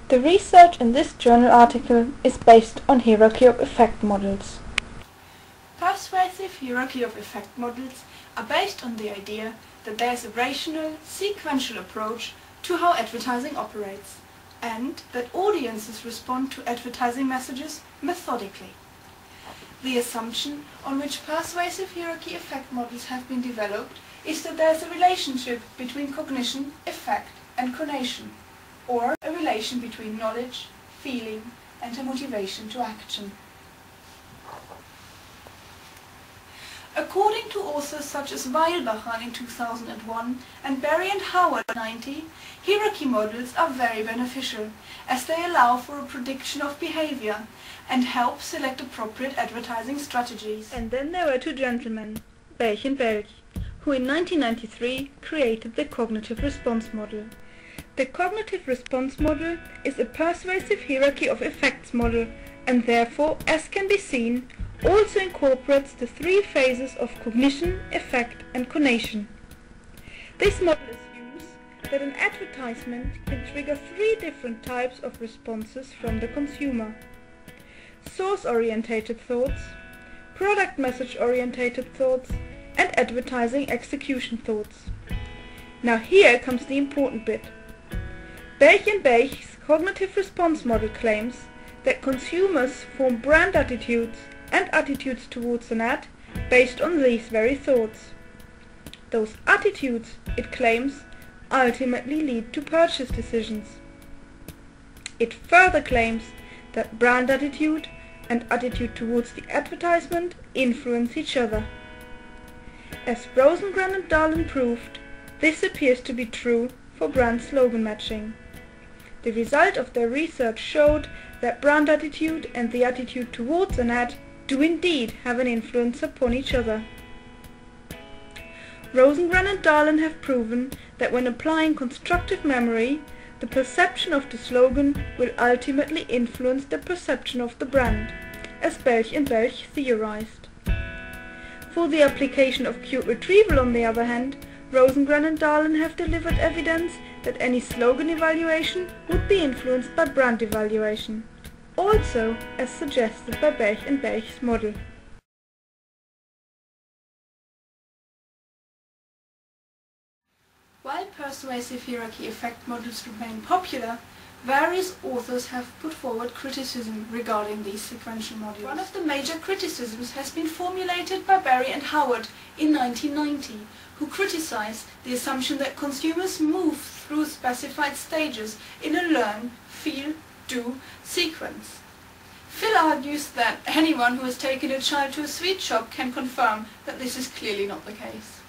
The research in this journal article is based on hierarchy of effect models. Persuasive hierarchy of effect models are based on the idea that there is a rational, sequential approach to how advertising operates, and that audiences respond to advertising messages methodically. The assumption on which persuasive hierarchy effect models have been developed is that there is a relationship between cognition, effect, and conation, or a relation between knowledge, feeling, and a motivation to action. According to authors such as Weilbacher in 2001 and Berry and Howard in 1990, hierarchy models are very beneficial, as they allow for a prediction of behavior and help select appropriate advertising strategies. And then there were two gentlemen, Belch and Belch, who in 1993 created the cognitive response model. The cognitive response model is a persuasive hierarchy of effects model, and therefore, as can be seen, also incorporates the three phases of cognition, effect, and conation. This model assumes that an advertisement can trigger three different types of responses from the consumer: source-orientated thoughts, product message-orientated thoughts, and advertising execution thoughts. Now here comes the important bit. Belch and Belch's cognitive response model claims that consumers form brand attitudes and attitudes towards an ad based on these very thoughts. Those attitudes, it claims, ultimately lead to purchase decisions. It further claims that brand attitude and attitude towards the advertisement influence each other. As Rosengren and Dahlin proved, this appears to be true for brand slogan matching. The result of their research showed that brand attitude and the attitude towards an ad do indeed have an influence upon each other. Rosengren and Dahlin have proven that when applying constructive memory, the perception of the slogan will ultimately influence the perception of the brand, as Belch and Belch theorized. For the application of cued retrieval, on the other hand, Rosengren and Dahlin have delivered evidence that any slogan evaluation would be influenced by brand evaluation, also as suggested by Belch and Belch's model. While persuasive hierarchy effect models remain popular, various authors have put forward criticism regarding these sequential modules. One of the major criticisms has been formulated by Berry and Howard in 1990, who criticized the assumption that consumers move through specified stages in a learn, feel, do sequence. Phil argues that anyone who has taken a child to a sweet shop can confirm that this is clearly not the case.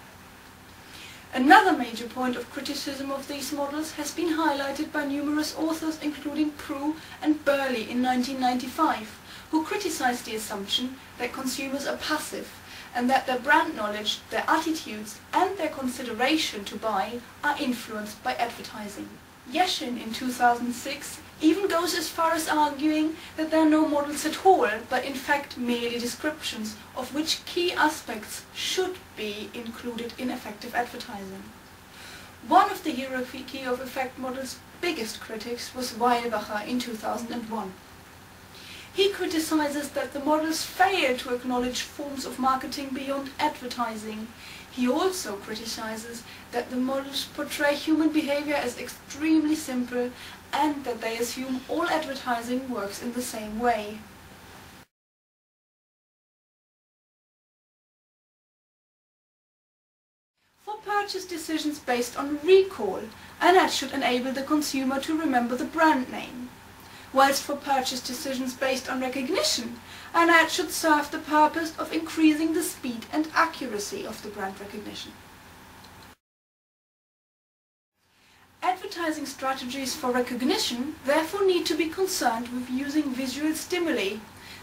Another major point of criticism of these models has been highlighted by numerous authors, including Prue and Burley in 1995, who criticized the assumption that consumers are passive and that their brand knowledge, their attitudes and their consideration to buy are influenced by advertising. Yeshin in 2006 even goes as far as arguing that there are no models at all, but in fact merely descriptions of which key aspects should be included in effective advertising. One of the hierarchy of effect models' biggest critics was Weilbacher in 2001. He criticizes that the models fail to acknowledge forms of marketing beyond advertising. He also criticizes that the models portray human behavior as extremely simple and that they assume all advertising works in the same way. For purchase decisions based on recall, an ad should enable the consumer to remember the brand name, whilst for purchase decisions based on recognition, an ad should serve the purpose of increasing the speed and accuracy of the brand recognition. Advertising strategies for recognition therefore need to be concerned with using visual stimuli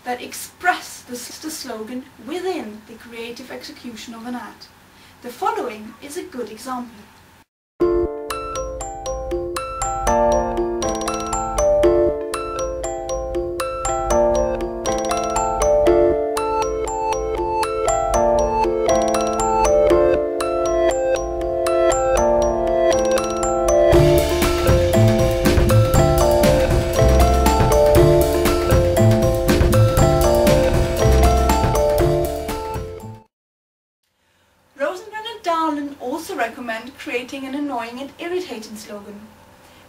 that express the slogan within the creative execution of an ad. The following is a good example. Darlin also recommend creating an annoying and irritating slogan,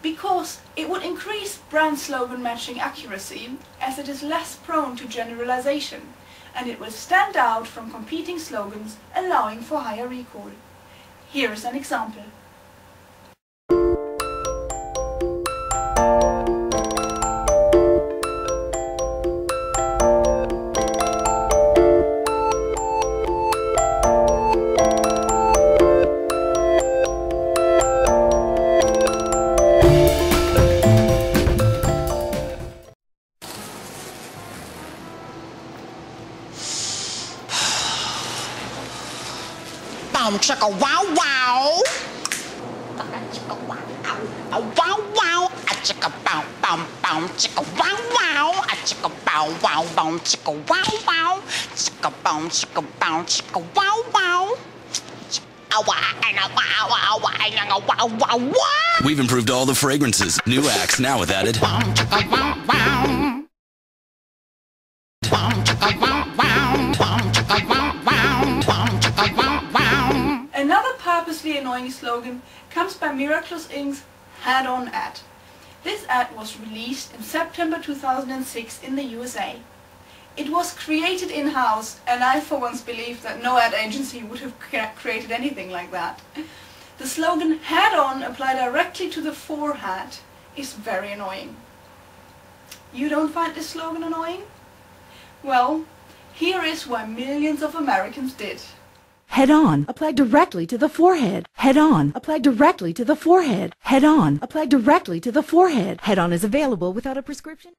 because it would increase brand slogan matching accuracy, as it is less prone to generalization, and it will stand out from competing slogans, allowing for higher recall. Here is an example. Boom chicka wow wow. Chicka wow wow wow. A chicka bow bow bow. Chicka wow wow. A chicka bow wow wow. Chicka wow wow. Chicka bow chicka bow. Chicka wow wow. We've improved all the fragrances. New Axe now with added. Another purposely annoying slogan comes by Miraculous Inc.'s Head-On ad. This ad was released in September 2006 in the USA. It was created in-house, and I for once believe that no ad agency would have created anything like that. The slogan "Head-On" applied directly to the forehead is very annoying. You don't find this slogan annoying? Well, here is why millions of Americans did. Head-On, applied directly to the forehead. Head-On, applied directly to the forehead. Head-On, applied directly to the forehead. Head-On is available without a prescription.